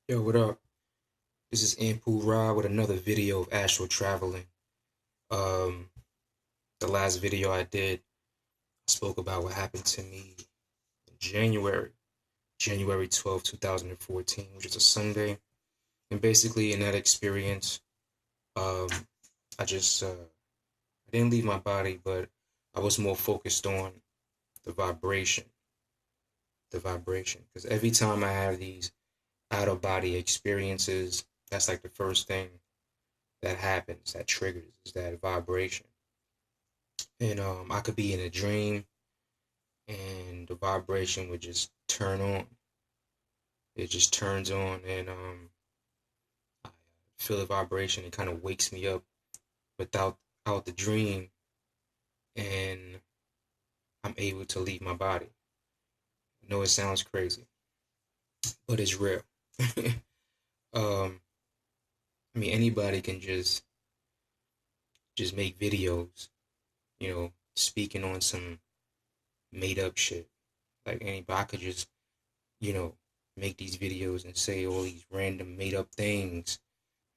Yo, what up? This is Anpu Ra with another video of astral traveling. Um, the last video I did, I spoke about what happened to me in January 12th, 2014, which is a Sunday. And basically, in that experience, um, I didn't leave my body, but I was more focused on the vibration, the vibration. Because every time I have these out of body experiences, that's like the first thing that happens, that triggers, is that vibration. And I could be in a dream and the vibration would just turn on. It just turns on, and I feel the vibration. It kind of wakes me up without out the dream, and I'm able to leave my body. I know it sounds crazy, but it's real. um, I mean, anybody can just make videos, speaking on some made up shit. Like anybody, I could just you know make these videos and say all these random made up things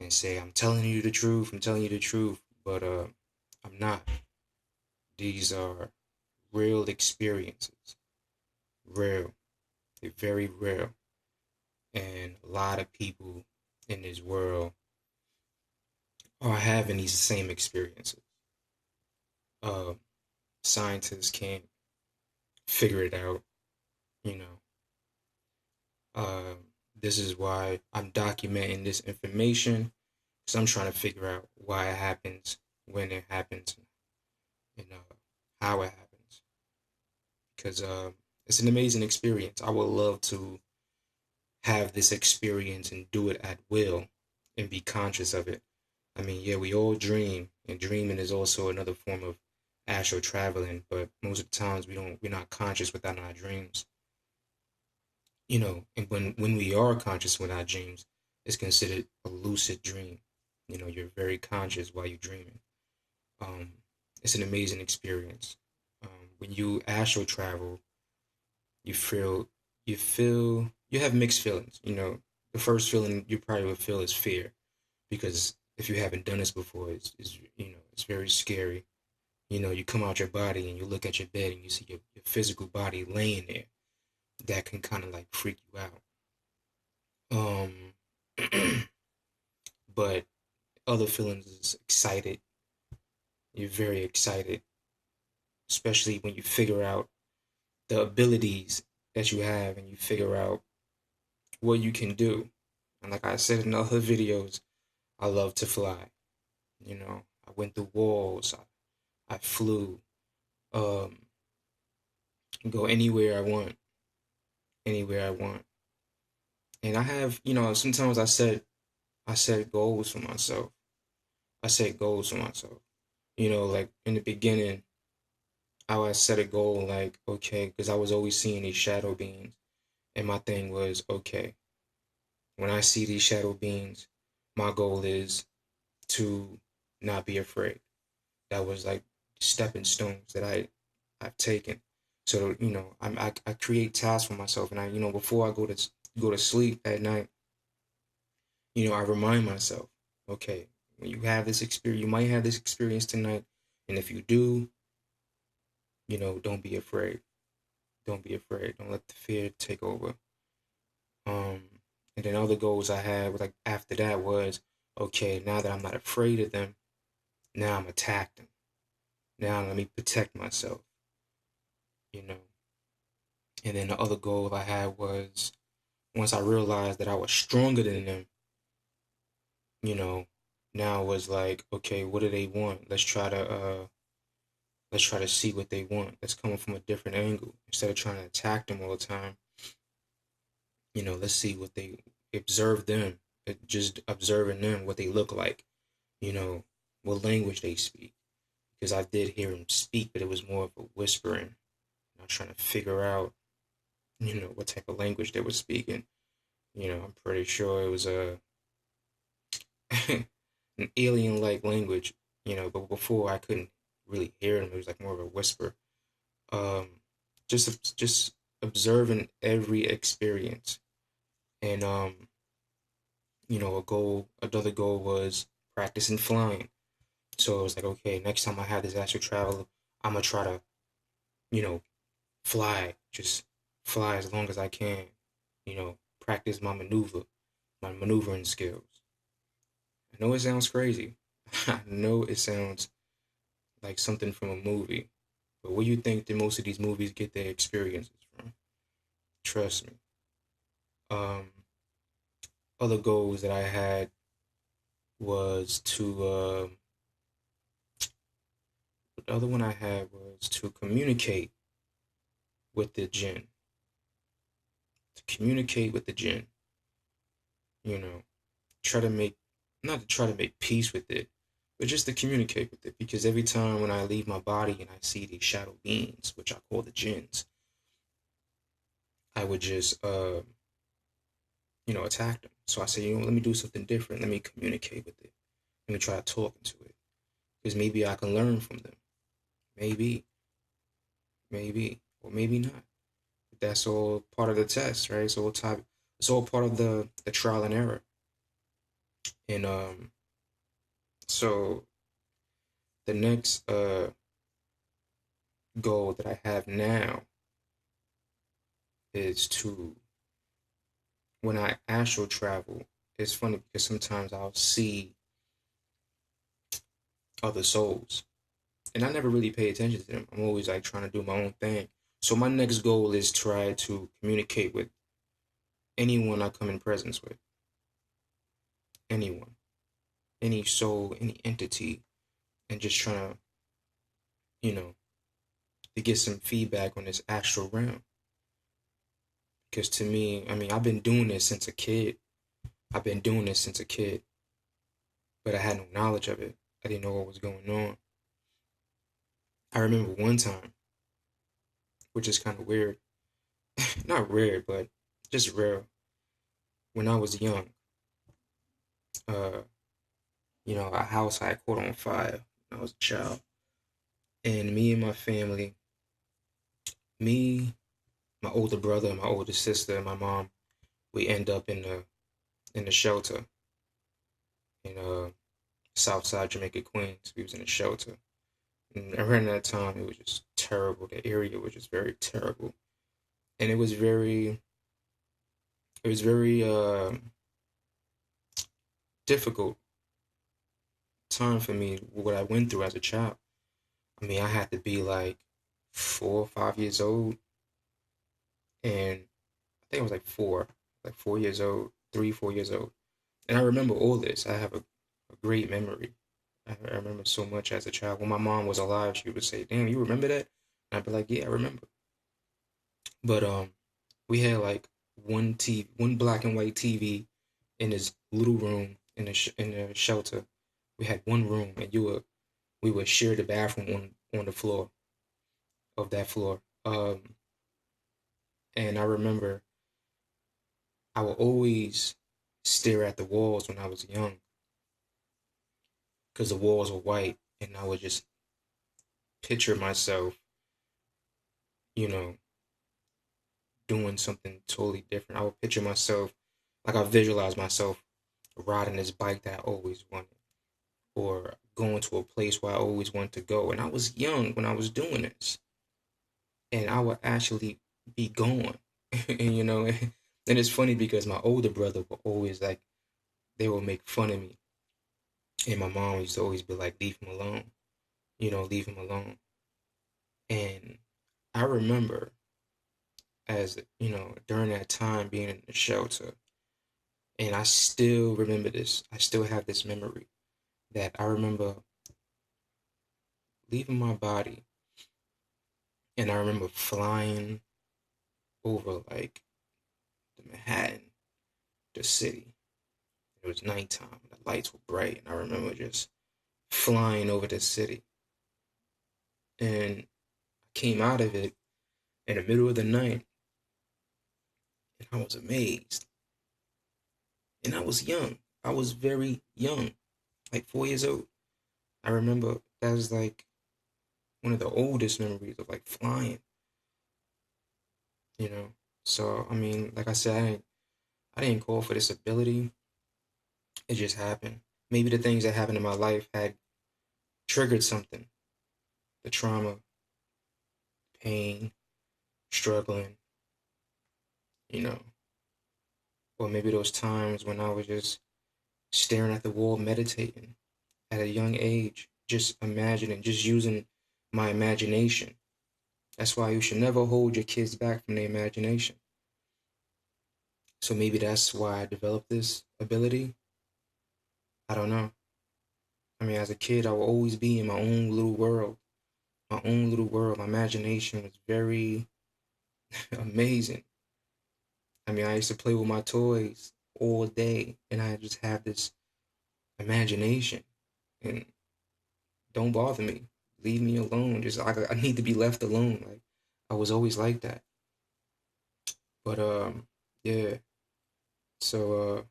and say, I'm telling you the truth, I'm telling you the truth, but I'm not. These are real experiences, real, they're very real, and a lot of people in this world are having these same experiences. Um, Scientists can't figure it out, you know. This is why I'm documenting this information because I'm trying to figure out why it happens, when it happens, and how it happens. Because it's an amazing experience. I would love to have this experience and do it at will and be conscious of it. I mean, yeah, we all dream, and dreaming is also another form of astral traveling. But most of the times, we're not conscious within our dreams. And when we are conscious with our dreams, it's considered a lucid dream. You're very conscious while you're dreaming. Um, it's an amazing experience. When you astral travel, you feel you have mixed feelings. The first feeling you probably would feel is fear because if you haven't done this before, it's very scary. You come out your body and you look at your bed and you see your physical body laying there. That can kind of like freak you out. Um, but other feelings is excited. You're very excited, especially when you figure out the abilities that you have and you figure out what you can do. And like I said in other videos, I love to fly. I went through walls. I flew. Um, go anywhere I want, anywhere I want. And I have, sometimes I set goals for myself. I set goals for myself. Like in the beginning, I set a goal like, okay, because I was always seeing these shadow beings, and my thing was, okay, when I see these shadow beings, my goal is to not be afraid. That was like stepping stones that I've taken. So I create tasks for myself, and I before I go to sleep at night, I remind myself, okay, when you have this experience, you might have this experience tonight, and if you do, don't be afraid. Don't be afraid. Don't let the fear take over. Um, and then other goals I had like after that was, okay, now that I'm not afraid of them, now I'm attack them. Now let me protect myself. You know. And then the other goal I had was once I realized that I was stronger than them, you know, now it was like, okay, what do they want? Let's try to see what they want. Let's come from a different angle. Instead of trying to attack them all the time, let's see what they observe them. Just observing them, what they look like, you know, what language they speak. Because I did hear them speak, but it was more of a whispering. I was trying to figure out, what type of language they were speaking. I'm pretty sure it was an alien-like language. But before I couldn't really hear them. It was like more of a whisper. Um, just observing every experience, and Another goal was practicing flying. So it was like, okay, next time I have this astral travel, I'm gonna try to, you know, fly, just fly as long as I can, practice my maneuvering skills. I know it sounds crazy. I know it sounds like something from a movie, but where you think that most of these movies get their experiences from? Trust me. Um, Other goals that I had was to, the other one I had was to communicate with the jinn, to communicate with the jinn, you know, try to make, not to try to make peace with it, but just to communicate with it. Because every time when I leave my body and I see these shadow beings, which I call the jinns, I would just, attack them. So I say, let me do something different. Let me communicate with it. Let me try talking to it. Because maybe I can learn from them. Maybe, or maybe not. But that's all part of the test, right? It's all part of the trial and error. And so the next goal that I have now is to, when I astral travel, it's funny because sometimes I'll see other souls and I never really pay attention to them. I'm always like trying to do my own thing. So my next goal is try to communicate with anyone I come in presence with. Anyone, any soul, any entity, and just trying to, you know, to get some feedback on this astral realm. Because to me, I mean, I've been doing this since a kid. I've been doing this since a kid, but I had no knowledge of it. I didn't know what was going on. I remember one time, which is kind of weird. Not weird, but just rare. When I was young, uh, a house had caught on fire when I was a child. And me and my family, me, my older brother, my older sister, and my mom, we end up in the shelter in Southside Jamaica, Queens. We was in a shelter. And around that time, it was just terrible. The area was just very terrible, and it was very difficult time for me. What I went through as a child. I mean, I had to be like 4 or 5 years old, and I think I was like 4 years old, 3, 4 years old, and I remember all this. I have a great memory. I remember so much as a child. When my mom was alive, she would say, "Damn, you remember that?" And I'd be like, "Yeah, I remember." But we had like one black and white TV in this little room in the shelter. We had one room, and we would share the bathroom on the floor of that floor. And I remember I would always stare at the walls when I was young because the walls were white, and I would just picture myself, you know, doing something totally different. I would picture myself, like I visualize myself riding this bike that I always wanted, or going to a place where I always wanted to go. And I was young when I was doing this, and I would actually be gone, and and it's funny because my older brother would always like they would make fun of me, and my mom used to always be like, "Leave him alone, leave him alone." And I remember as during that time being in the shelter, and I still remember this. I still have this memory that I remember leaving my body, and I remember flying over like the Manhattan, the city. It was nighttime, the lights were bright, and I remember just flying over the city. And I came out of it in the middle of the night, and I was amazed. And I was young. I was very young, like 4 years old. I remember that was like one of the oldest memories of like flying, you know. So I mean, like I said, I didn't call for this ability. It just happened. Maybe the things that happened in my life had triggered something. The trauma, pain, struggling, you know. Or maybe those times when I was just staring at the wall, meditating at a young age, just imagining, just using my imagination. That's why you should never hold your kids back from their imagination. So maybe that's why I developed this ability. I don't know. I mean, as a kid, I would always be in my own little world. My own little world. My imagination was very amazing. I mean, I used to play with my toys all day, and I just have this imagination. And don't bother me. Leave me alone. Just I need to be left alone. Like I was always like that. But yeah. So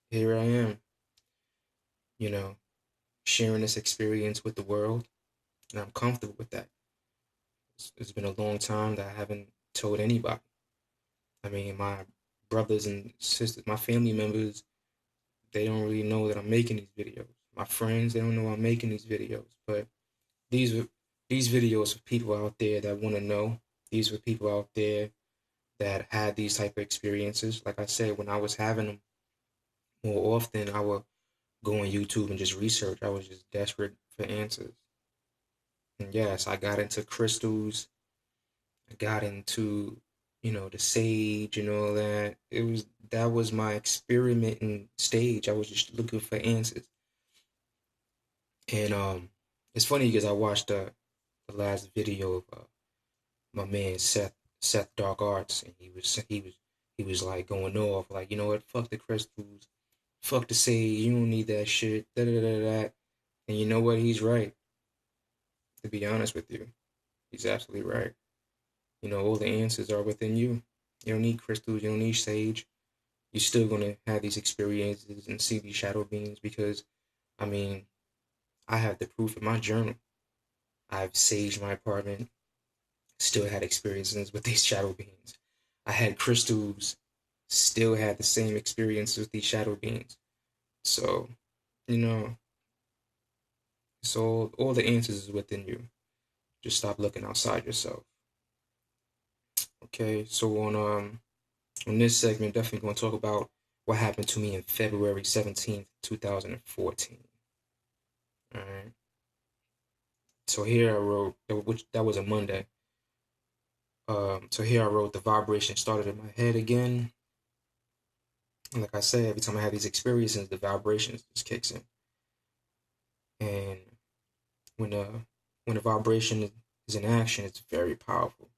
here I am, you know, sharing this experience with the world, and I'm comfortable with that. It's been a long time that I haven't told anybody. I mean, my brothers and sisters, my family members, they don't really know that I'm making these videos. My friends, they don't know I'm making these videos. But these are these videos for people out there that want to know. These were people out there that had these type of experiences. Like I said, when I was having them more often, I would go on YouTube and just research. I was just desperate for answers. And yes, I got into crystals. I got into, the sage and all that. That was my experimenting stage. I was just looking for answers. And it's funny because I watched the last video of my man Seth Dark Arts, and he was like going off like, you know what, fuck the crystals, fuck the sage, you don't need that shit, da da da da. And you know what, he's right. To be honest with you, he's absolutely right. All the answers are within you. You don't need crystals, you don't need sage. You're still gonna have these experiences and see these shadow beings because, I mean, I have the proof in my journal. I've saged my apartment, still had experiences with these shadow beings. I had crystals, still had the same experience with these shadow beings. So, you know, all the answers is within you. Just stop looking outside yourself. Okay, so on this segment, definitely going to talk about what happened to me in February 17th, 2014. All right. So here I wrote, which that was a Monday. So here I wrote, the vibration started in my head again. And like I said, every time I have these experiences, the vibrations just kicks in. And when the vibration is in action, it's very powerful.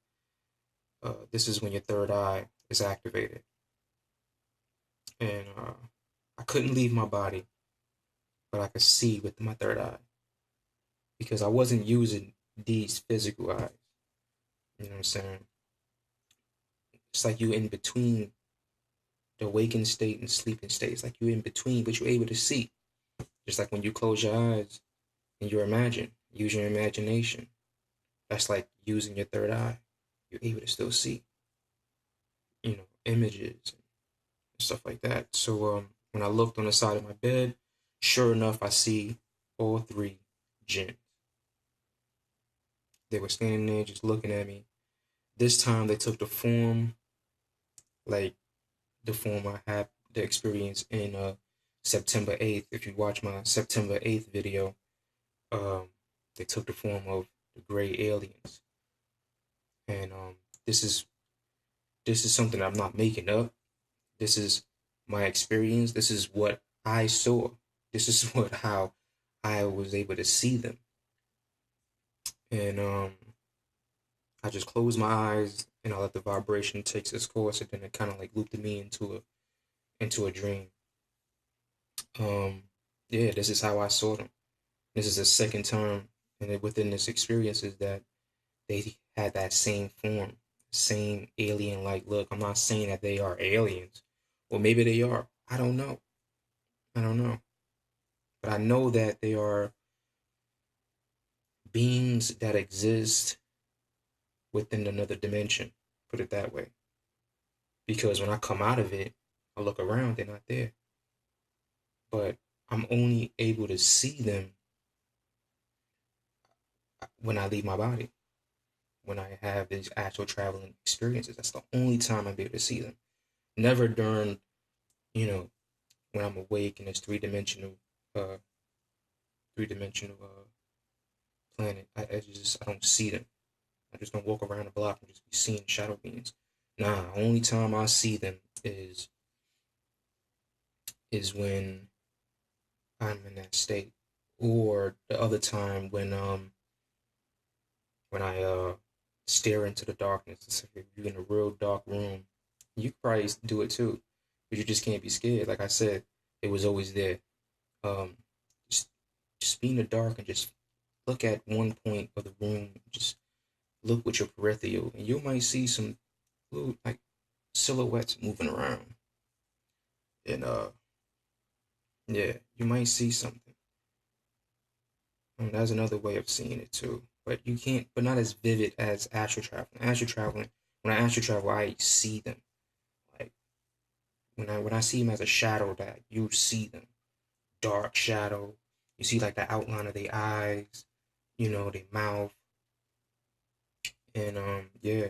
This is when your third eye is activated, and I couldn't leave my body, but I could see with my third eye because I wasn't using these physical eyes. You know what I'm saying? It's like you in between the waking state and sleeping state. It's like you're in between, but you're able to see. Just like when you close your eyes and you imagine, use your imagination. That's like using your third eye. You're able to still see, images and stuff like that. So when I looked on the side of my bed, sure enough, I see all three jinns. They were standing there just looking at me. This time they took the form, like the form I had the experience in September 8th. If you watch my September 8th video, um, they took the form of the gray aliens. And this is this is something I'm not making up. This is my experience. This is what I saw. This is how I was able to see them. And I just closed my eyes and I let the vibration take its course, and then it kind of like looped me into a dream. Um, yeah, this is how I saw them. This is the second time, and within this experience is that they had that same form, same alien-like look. I'm not saying that they are aliens, or maybe they are. I don't know. I don't know, but I know that they are beings that exist within another dimension. Put it that way. Because when I come out of it, I look around, they're not there. but I'm only able to see them when I leave my body, when I have these actual traveling experiences. That's the only time I'm able to see them. Never during, you know, when I'm awake in this uh, three dimensional planet. I don't see them. I just don't walk around the block and just be seeing shadow beings. Nah, only time I see them is when I'm in that state, or the other time when I stare into the darkness. It's like if you're in a real dark room, you could probably do it too, but you just can't be scared. Like I said, it was always there. Um, just just be in the dark and just look at one point of the room. Just look with your peripheral, and you might see some little like silhouettes moving around. And yeah, you might see something. And that's another way of seeing it too. But you can't, but not as vivid as astral traveling. Astral traveling, when I astral travel, I see them. Like when I see them as a shadow, that you see them, dark shadow. You see like the outline of their eyes, their mouth, and yeah.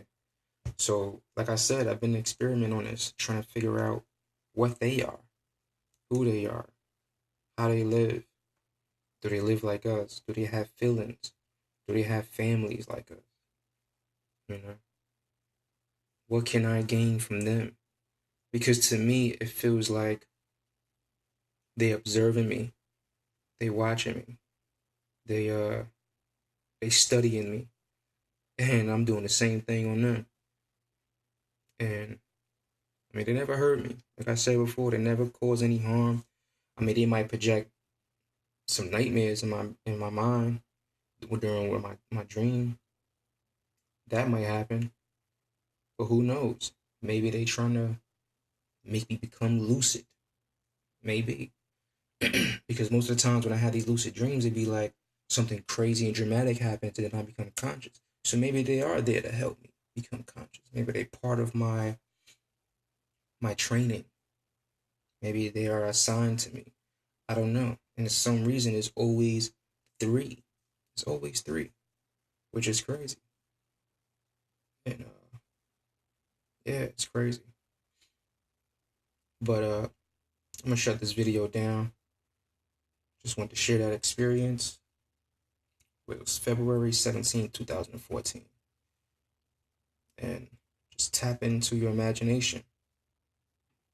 So like I said, I've been experimenting on this, trying to figure out what they are, who they are, how they live. Do they live like us? Do they have feelings? Do they have families like us? You know, what can I gain from them? Because to me, it feels like they observing me, they watching me, they uh they studying me, and I'm doing the same thing on them. And I mean, they never hurt me. Like I said before, they never cause any harm. I mean, they might project some nightmares in my mind during my dream. That might happen, but who knows? Maybe they trying to make me become lucid. Maybe. Because most of the times when I had these lucid dreams, it'd be like something crazy and dramatic happens, and then I become conscious. So maybe they are there to help me become conscious. Maybe they're part of my training. Maybe they are assigned to me. I don't know. And for some reason, it's always three. It's always three, which is crazy. And yeah, it's crazy. But I'm gonna shut this video down. Just want to share that experience. It was February 17th, 2014. And just tap into your imagination.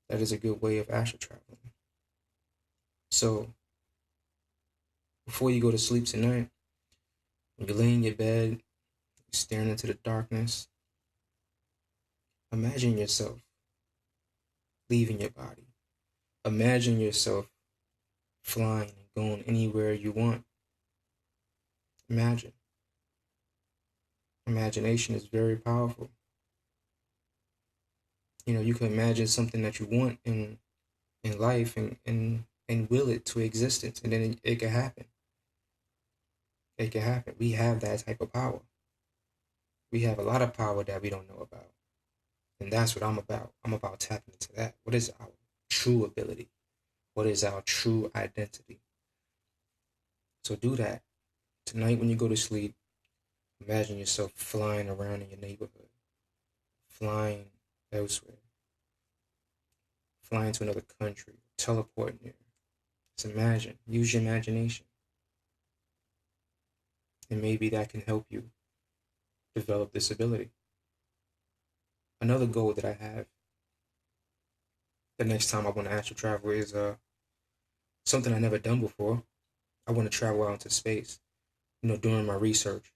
That is a good way of astral traveling. So before you go to sleep tonight, when you lay in your bed, staring into the darkness, imagine yourself leaving your body. Imagine yourself flying and going anywhere you want. Imagine. Imagination is very powerful. You can imagine something that you want in life and will it to existence, and then it can happen. It can happen. We have that type of power. We have a lot of power that we don't know about. And that's what I'm about. I'm about tapping into that. What is our true ability? What is our true identity? So do that. Tonight when you go to sleep, imagine yourself flying around in your neighborhood, flying elsewhere, flying to another country, teleporting there. Just imagine. Use your imagination. And maybe that can help you develop this ability. Another goal that I have the next time I want to astral travel is something I never done before. I want to travel out into space. During my research,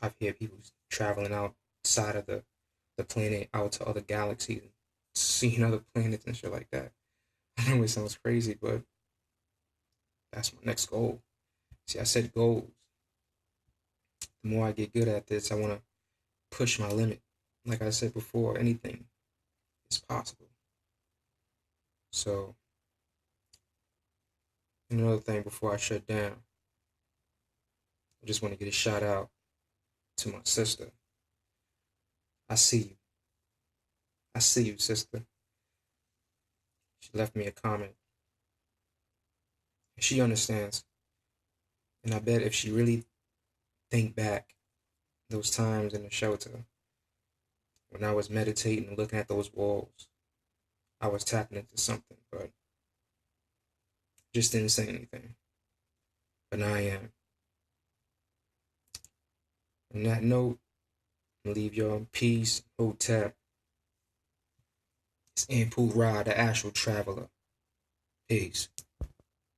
I've heard people traveling outside of the planet out to other galaxies and seeing other planets and shit like that. I know it sounds crazy, but that's my next goal. See, I set goals. The more I get good at this, I want to push my limit. Like I said before, anything is possible. So, another thing before I shut down, I just want to get a shout out to my sister. I see you. I see you, sister. She left me a comment She understands. And I bet if she really think back those times in the shelter when I was meditating and looking at those walls, I was tapping into something, but just didn't say anything. But now I am. On that note, I'm gonna leave y'all in peace. Hotep. It's Anpu Ra, the Astral Traveler. Peace.